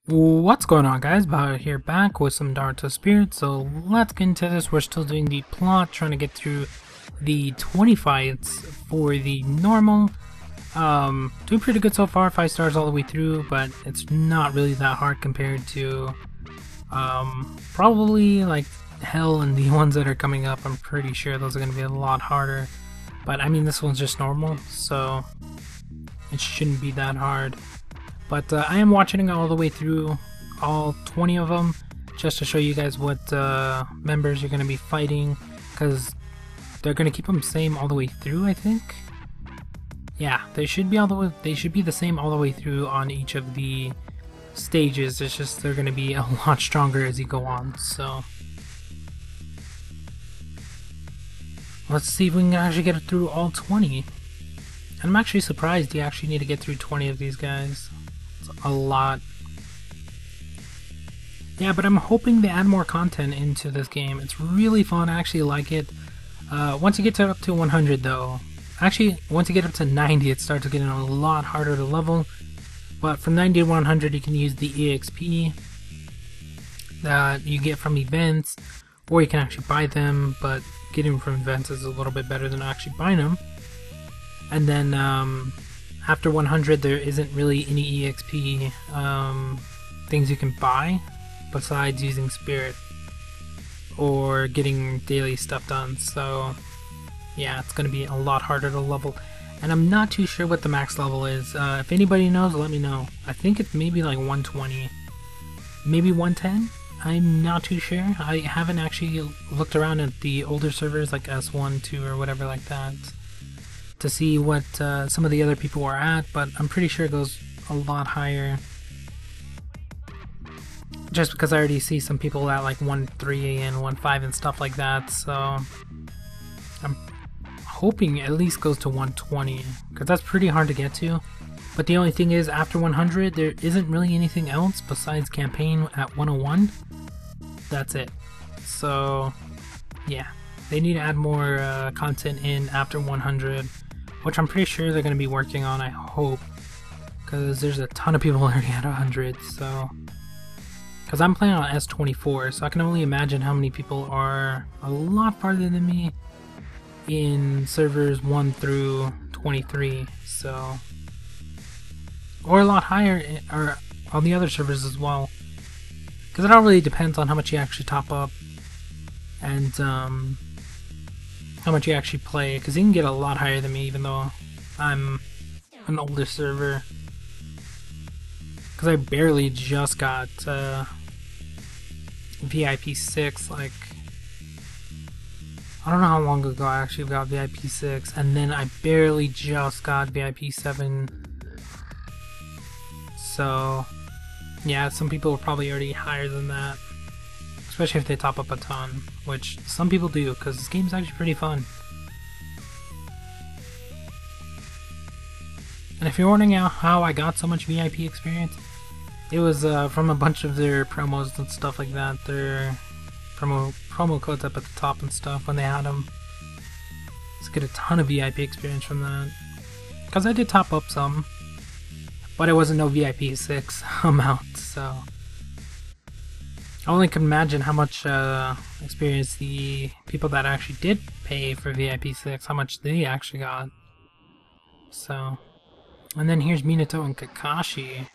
What's going on, guys? Bao here, back with some Naruto Spirit. So let's get into this. We're still doing the plot, trying to get through the 20 fights for the normal. Doing pretty good so far, 5 stars all the way through, but it's not really that hard compared to probably like Hell and the ones that are coming up. I'm pretty sure those are going to be a lot harder, but I mean, this one's just normal, so it shouldn't be that hard. But I am watching it all the way through, all 20 of them, just to show you guys what members you're going to be fighting, because they're going to keep them same all the way through, I think. Yeah, they should be the same all the way through on each of the stages. It's just they're going to be a lot stronger as you go on. So let's see if we can actually get it through all 20. And I'm actually surprised you actually need to get through 20 of these guys. A lot. Yeah, but I'm hoping they add more content into this game. It's really fun. I actually like it. Once you get up to 100 though, actually once you get up to 90 it starts getting a lot harder to level. But from 90 to 100 you can use the EXP that you get from events, or you can actually buy them, but getting them from events is a little bit better than actually buying them. And then after 100 there isn't really any EXP things you can buy besides using Spirit or getting daily stuff done. So yeah, it's going to be a lot harder to level, and I'm not too sure what the max level is. If anybody knows, let me know. I think it's maybe like 120, maybe 110. I'm not too sure. I haven't actually looked around at the older servers like S1, 2 or whatever like that to see what some of the other people are at, but I'm pretty sure it goes a lot higher. Just because I already see some people at like 1.3 and 1.5 and stuff like that, so I'm hoping it at least goes to 120, because that's pretty hard to get to. But the only thing is, after 100 there isn't really anything else besides campaign at 101. That's it. So yeah, they need to add more content in after 100, which I'm pretty sure they're going to be working on, I hope, because there's a ton of people already at 100. So because I'm playing on S24, so I can only imagine how many people are a lot farther than me in servers 1 through 23, so, or a lot higher or on the other servers as well, because it all really depends on how much you actually top up and how much you actually play, because you can get a lot higher than me even though I'm an older server, because I barely just got VIP 6, like, I don't know how long ago I actually got VIP 6, and then I barely just got VIP 7, so yeah, some people are probably already higher than that, especially if they top up a ton, which some people do, because this game's actually pretty fun. And if you're wondering how I got so much VIP experience, it was from a bunch of their promos and stuff like that, their promo codes up at the top and stuff when they had them. Let's get a ton of VIP experience from that, because I did top up some, but it wasn't no VIP 6 amount, so I only can imagine how much experience the people that actually did pay for VIP 6, how much they actually got. So, and then here's Minato and Kakashi.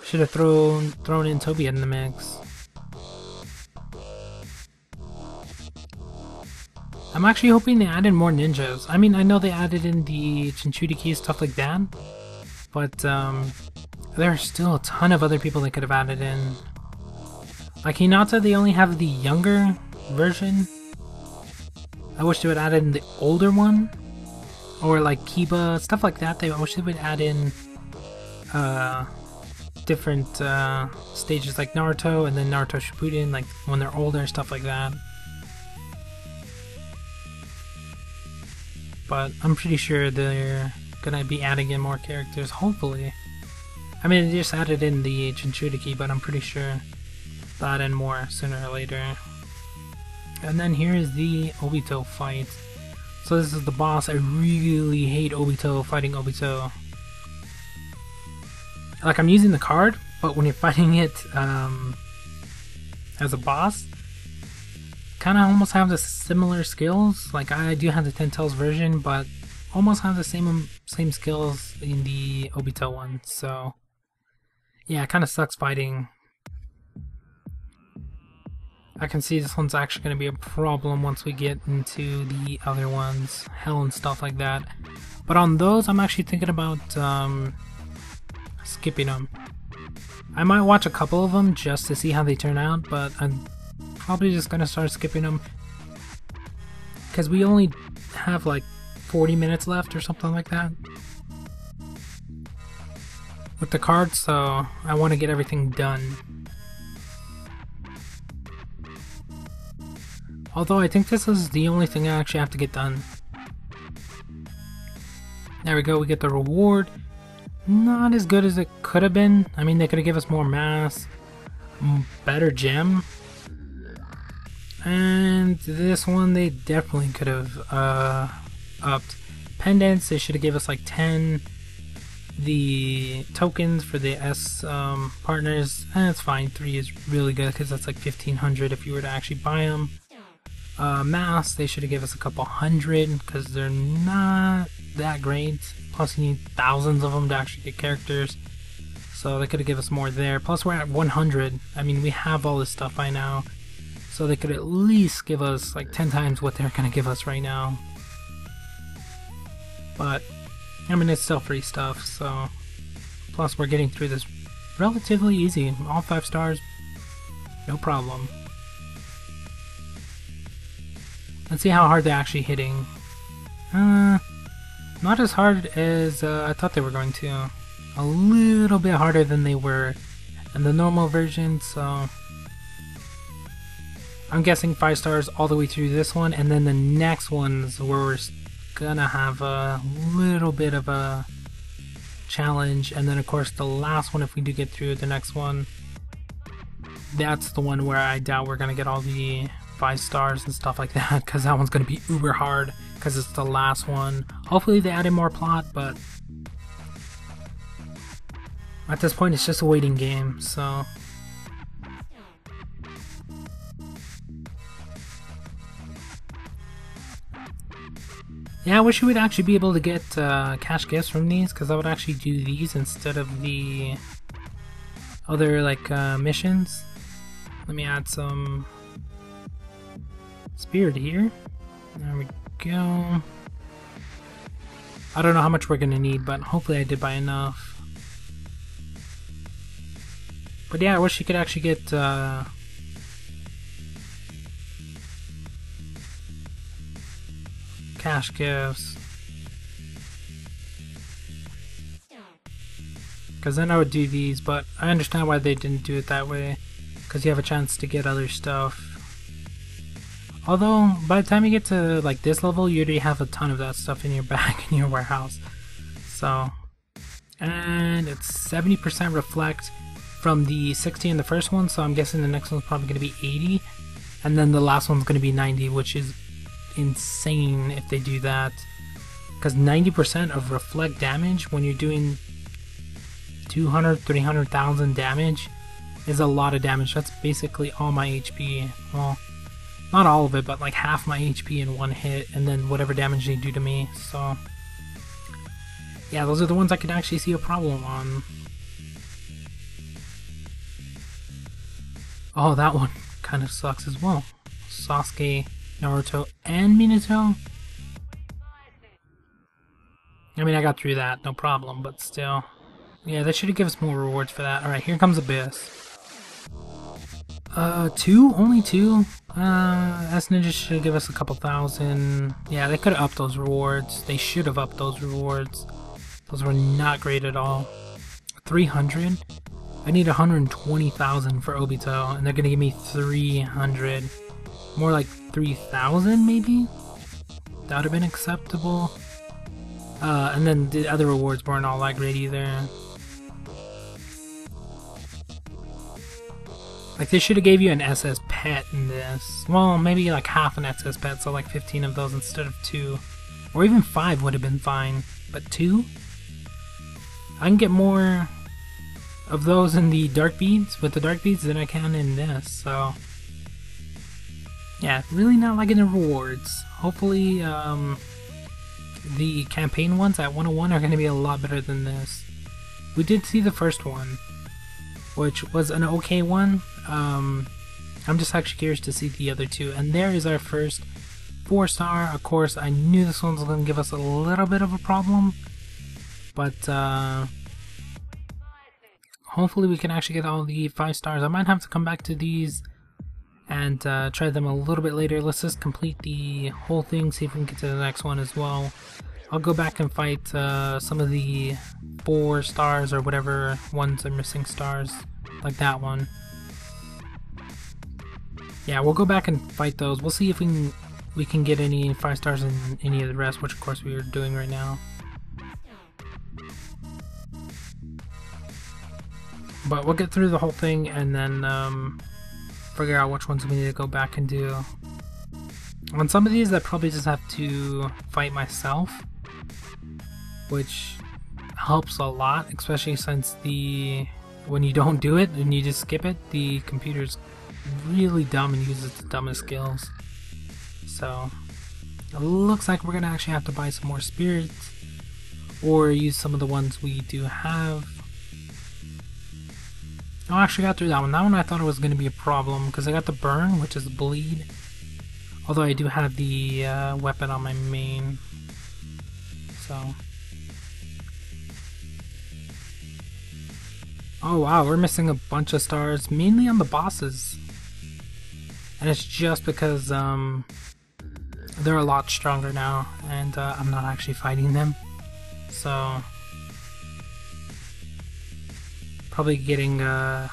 Should have thrown in Tobi in the mix. I'm actually hoping they added more ninjas. I mean, I know they added in the Jinchuriki stuff like that, but there are still a ton of other people they could have added in. Like Hinata, they only have the younger version. I wish they would add in the older one, or like Kiba, stuff like that. I wish they would add in different stages like Naruto, and then Naruto Shippuden, like when they're older, stuff like that. But I'm pretty sure they're gonna be adding in more characters, hopefully. I mean, they just added in the Jinchuriki, but I'm pretty sure they'll add in more sooner or later. And then here is the Obito fight. So this is the boss. I really hate Obito, fighting Obito. Like, I'm using the card, but when you're fighting it as a boss, kind of almost have the similar skills. Like I do have the 10 Tails version, but almost have the same skills in the Obito one. So yeah, it kind of sucks fighting. I can see this one's actually going to be a problem once we get into the other ones, Hell and stuff like that. But on those, I'm actually thinking about skipping them. I might watch a couple of them just to see how they turn out, but I'm probably just going to start skipping them. Because we only have like 40 minutes left or something like that with the cards, so I want to get everything done. Although I think this is the only thing I actually have to get done. There we go, we get the reward. Not as good as it could have been. I mean, they could have given us more mass, better gem. And this one, they definitely could have upped. Pendants, they should have given us like 10. The tokens for the S partners, and it's fine. 3 is really good because that's like 1500 if you were to actually buy them. Mass, they should have given us a couple hundred because they're not that great. Plus you need thousands of them to actually get characters, so they could have given us more there. Plus we're at 100. I mean, we have all this stuff by now, so they could at least give us like 10 times what they're gonna give us right now. But I mean, it's still free stuff, so plus we're getting through this relatively easy. All 5 stars, no problem. Let's see how hard they're actually hitting. Not as hard as I thought they were going to. A little bit harder than they were in the normal version, so I'm guessing 5 stars all the way through this one, and then the next one's where we're gonna have a little bit of a challenge, and then of course the last one, if we do get through the next one, that's the one where I doubt we're gonna get all the 5 stars and stuff like that, because that one's gonna be uber hard because it's the last one. Hopefully they added more plot, but at this point it's just a waiting game, so yeah, I wish we would actually be able to get cash gifts from these, because I would actually do these instead of the other like missions. Let me add some spirit here. There we go. I don't know how much we're gonna need, but hopefully I did buy enough. But yeah, I wish you could actually get cash gifts, because then I would do these, but I understand why they didn't do it that way, because you have a chance to get other stuff. Although by the time you get to like this level, you already have a ton of that stuff in your bag in your warehouse. So, and it's 70% reflect from the 60 in the first one, so I'm guessing the next one's probably going to be 80, and then the last one's going to be 90, which is insane if they do that, because 90% of reflect damage when you're doing 200-300,000 damage is a lot of damage. That's basically all my HP. Well, not all of it, but like half my HP in one hit, and then whatever damage they do to me. So yeah, those are the ones I could actually see a problem on. Oh, that one kind of sucks as well. Sasuke, Naruto, and Minato. I mean, I got through that, no problem, but still. Yeah, they should have given us more rewards for that. Alright, here comes Abyss. 2? Only 2? S Ninja should give us a couple thousand. Yeah, they could have upped those rewards. They should have upped those rewards. Those were not great at all. 300? I need 120,000 for Obito, and they're gonna give me 300. More like 3,000 maybe? That would have been acceptable. And then the other rewards weren't all that great either. Like, they should have gave you an SS pet in this. Well, maybe like half an SS pet, so like 15 of those instead of 2. Or even 5 would have been fine. But 2? I can get more of those in the dark beads with the dark beads than I can in this. So yeah, really not liking the rewards. Hopefully the campaign ones at 101 are going to be a lot better than this. We did see the first one, which was an okay one. I'm just actually curious to see the other two. And there is our first 4-star. Of course, I knew this one was going to give us a little bit of a problem, but hopefully we can actually get all the 5 stars. I might have to come back to these and try them a little bit later. Let's just complete the whole thing, see if we can get to the next one as well. I'll go back and fight some of the 4 stars or whatever ones are missing stars, like that one. Yeah, we'll go back and fight those. We'll see if we can get any 5 stars in any of the rest, which of course we are doing right now. But we'll get through the whole thing and then figure out which ones we need to go back and do. On some of these I probably just have to fight myself, which helps a lot, especially since when you don't do it and you just skip it, the computer's really dumb and uses the dumbest skills. So it looks like we're gonna actually have to buy some more spirits or use some of the ones we do have. Oh, I actually got through that one. That one I thought it was going to be a problem because I got the burn, which is bleed. Although I do have the weapon on my main. So. Oh wow, we're missing a bunch of stars, mainly on the bosses. And it's just because they're a lot stronger now, and I'm not actually fighting them. So probably getting a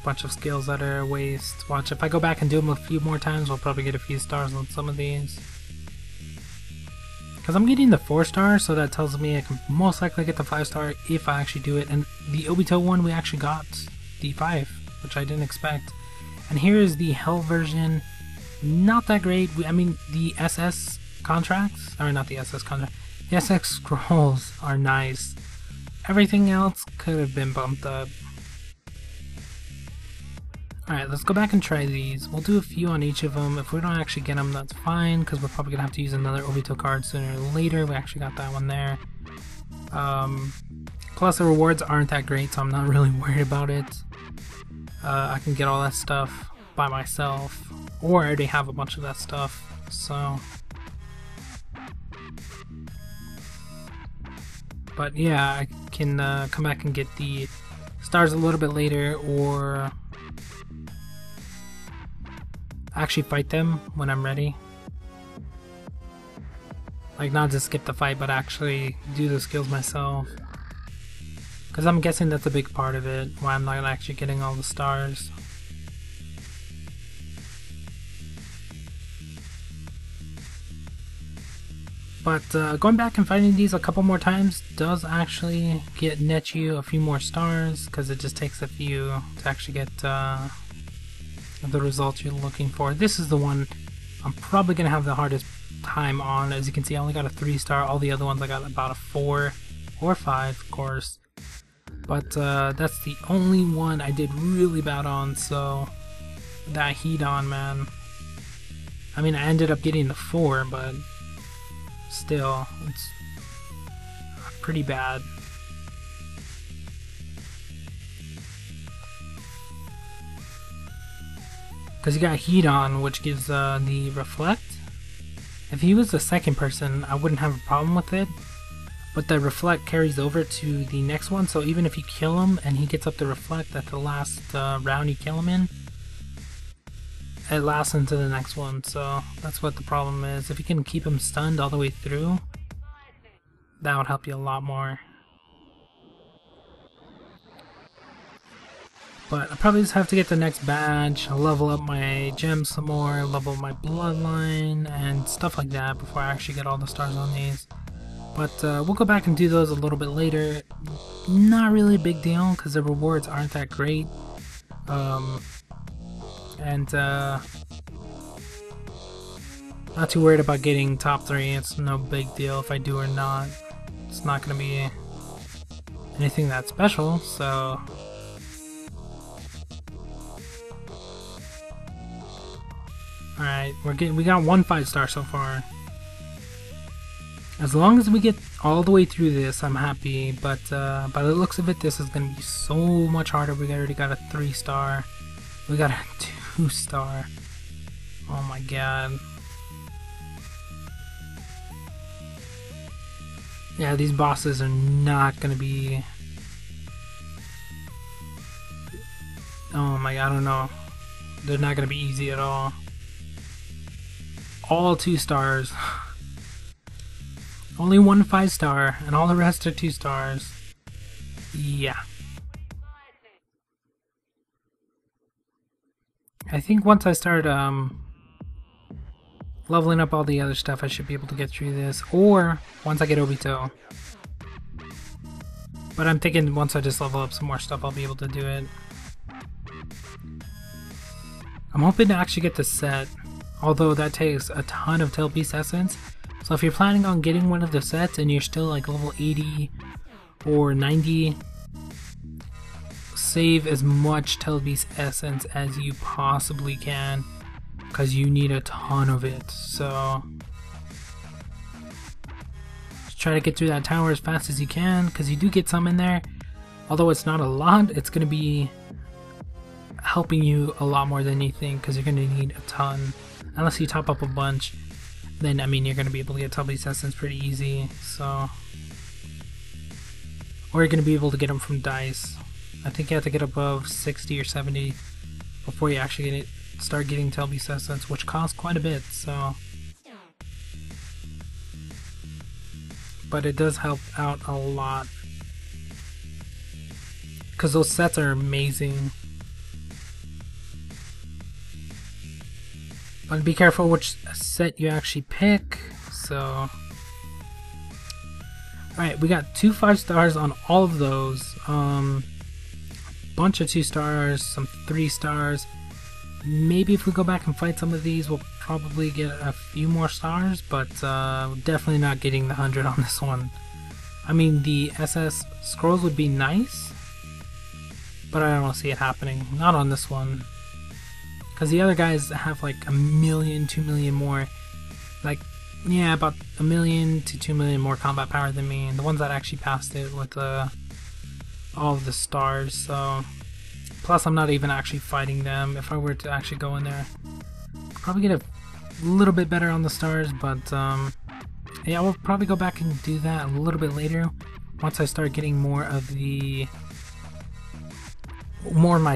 bunch of skills that are a waste. Watch, if I go back and do them a few more times, we'll probably get a few stars on some of these. Because I'm getting the 4 stars, so that tells me I can most likely get the 5 star if I actually do it. And the Obito one, we actually got the 5, which I didn't expect. And here is the Hell version. Not that great. I mean, the SS contracts, or not the SS contract, the SX scrolls are nice. Everything else could have been bumped up. Alright, let's go back and try these. We'll do a few on each of them. If we don't actually get them, that's fine, because we're probably going to have to use another Obito card sooner or later. We actually got that one there. Plus the rewards aren't that great, so I'm not really worried about it. I can get all that stuff by myself, or I already have a bunch of that stuff, so... But yeah, I can come back and get the stars a little bit later, or actually fight them when I'm ready. Like, not just skip the fight, but actually do the skills myself. Because I'm guessing that's a big part of it, why I'm not actually getting all the stars. But going back and fighting these a couple more times does actually net you a few more stars, because it just takes a few to actually get the results you're looking for. This is the one I'm probably going to have the hardest time on. As you can see, I only got a 3 star. All the other ones I got about a 4 or 5, of course. But that's the only one I did really bad on, so that heat on, man. I mean, I ended up getting the 4, but still, it's pretty bad. Because you got heat on, which gives the reflect. If he was the second person, I wouldn't have a problem with it. But the reflect carries over to the next one, so even if you kill him and he gets up the reflect at the last round you kill him in, it lasts into the next one. So that's what the problem is. If you can keep him stunned all the way through, that would help you a lot more. But I probably just have to get the next badge, level up my gems some more, level up my bloodline, and stuff like that before I actually get all the stars on these. But we'll go back and do those a little bit later. Not really a big deal, because the rewards aren't that great. Not too worried about getting top 3. It's no big deal if I do or not. It's not going to be anything that special, so Alright, we got 1 5-star so far. As long as we get all the way through this, I'm happy, but by the looks of it, this is going to be so much harder. We already got a 3-star. We got a 2-star. Oh my god. Yeah, these bosses are not going to be... Oh my god, I don't know. They're not going to be easy at all. All 2 stars. Only 1 5-star, and all the rest are 2 stars. Yeah. I think once I start leveling up all the other stuff, I should be able to get through this. Or once I get Obito. But I'm thinking once I just level up some more stuff, I'll be able to do it. I'm hoping to actually get the set, although that takes a ton of Tailpiece Essence. So if you're planning on getting one of the sets and you're still like level 80 or 90, save as much Tailpiece Essence as you possibly can, because you need a ton of it. So just try to get through that tower as fast as you can, because you do get some in there. Although it's not a lot, it's going to be helping you a lot more than you think, because you're going to need a ton. Unless you top up a bunch, then I mean you're going to be able to get Tailpiece Essence pretty easy. So, or you're going to be able to get them from dice. I think you have to get above 60 or 70 before you actually start getting Tailpiece Essence, which costs quite a bit. So, but it does help out a lot, because those sets are amazing. But be careful which set you actually pick. So, alright, we got 2 5-stars on all of those. Bunch of 2 stars, some 3 stars. Maybe if we go back and fight some of these, we'll probably get a few more stars, but definitely not getting the 100 on this one. I mean, the SS scrolls would be nice, but I don't see it happening. Not on this one. Because the other guys have like 1 million, 2 million more, like, yeah, about 1 million to 2 million more combat power than me, and the ones that actually passed it with all of the stars. So, plus I'm not even actually fighting them. If I were to actually go in there, probably get a little bit better on the stars, but yeah, we'll probably go back and do that a little bit later once I start getting more of my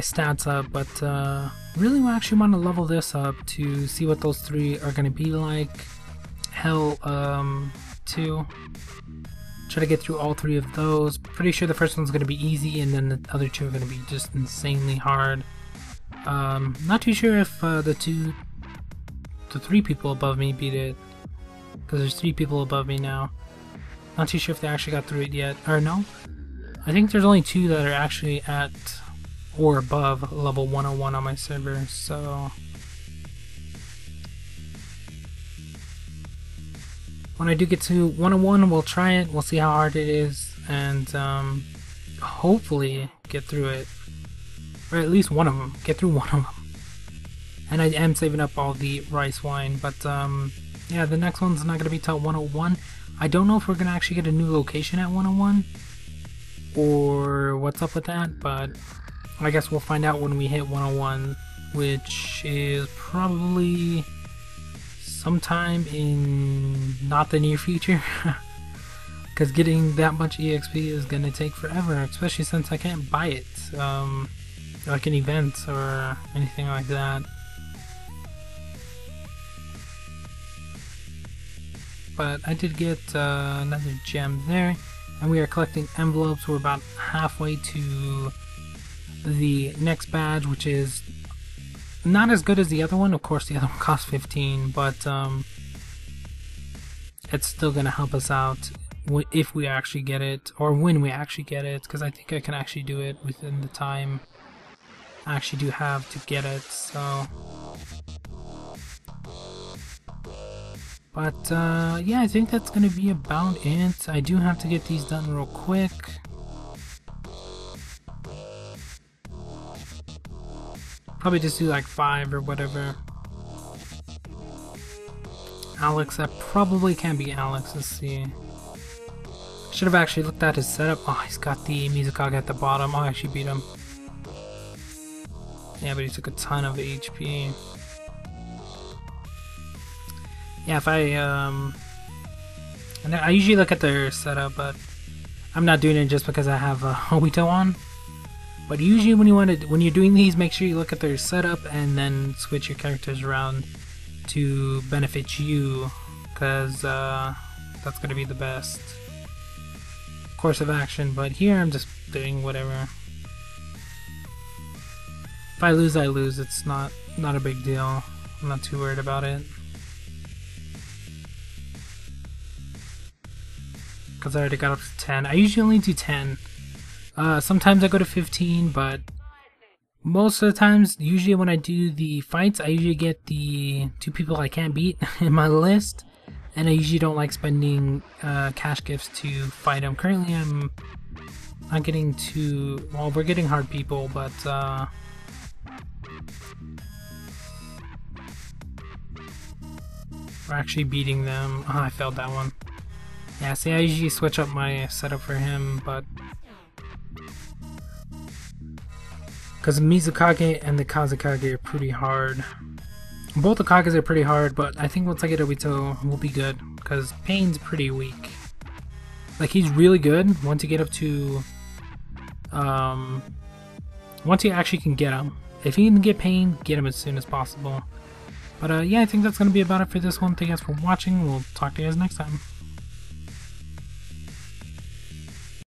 stats up. But really we actually want to level this up to see what those 3 are going to be like. Hell 2. Try to get through all 3 of those. Pretty sure the first one's going to be easy, and then the other 2 are going to be just insanely hard. Not too sure if the 3 people above me beat it, because there's 3 people above me now. Not too sure if they actually got through it yet, or no. I think there's only 2 that are actually at or above level 101 on my server. So when I do get to 101, we'll try it, we'll see how hard it is, and hopefully get through it, or at least one of them, get through one of them. And I am saving up all the rice wine, but yeah, the next one's not going to be till 101. I don't know if we're going to actually get a new location at 101 or what's up with that, but I guess we'll find out when we hit 101, which is probably sometime in not the near future, because getting that much EXP is going to take forever, especially since I can't buy it like in events or anything like that. But I did get another gem there, and we are collecting envelopes. We're about halfway to the next badge, which is not as good as the other one. Of course, the other one costs 15, but it's still going to help us out if we actually get it, or when we actually get it, because I think I can actually do it within the time I actually do have to get it. So, but yeah, I think that's going to be about it. I do have to get these done real quick. Probably just do like 5 or whatever. Alex. That probably can't be Alex. Let's see. Should have actually looked at his setup. Oh, he's got the Mizukage at the bottom. I'll actually beat him. Yeah, but he took a ton of HP. Yeah, if I usually look at their setup, but I'm not doing it just because I have Obito on. But usually when you're doing these, make sure you look at their setup and then switch your characters around to benefit you, because that's gonna be the best course of action. But here I'm just doing whatever. If I lose, I lose. It's not a big deal. I'm not too worried about it, because I already got up to 10. I usually only do 10. Sometimes I go to 15, but most of the times, usually when I do the fights, I usually get the 2 people I can't beat in my list, and I usually don't like spending cash gifts to fight them. Currently, I'm not getting too... well, we're getting hard people, but we're actually beating them. Oh, I failed that one. Yeah, see, I usually switch up my setup for him, but because Mizukage and the Kazekage are pretty hard. Both the Kages are pretty hard, but I think once I get Obito, we'll be good, because Pain's pretty weak. Like, he's really good once you get up to... once you actually can get him. If you can get Pain, get him as soon as possible. But yeah, I think that's going to be about it for this one. Thank you guys for watching. We'll talk to you guys next time.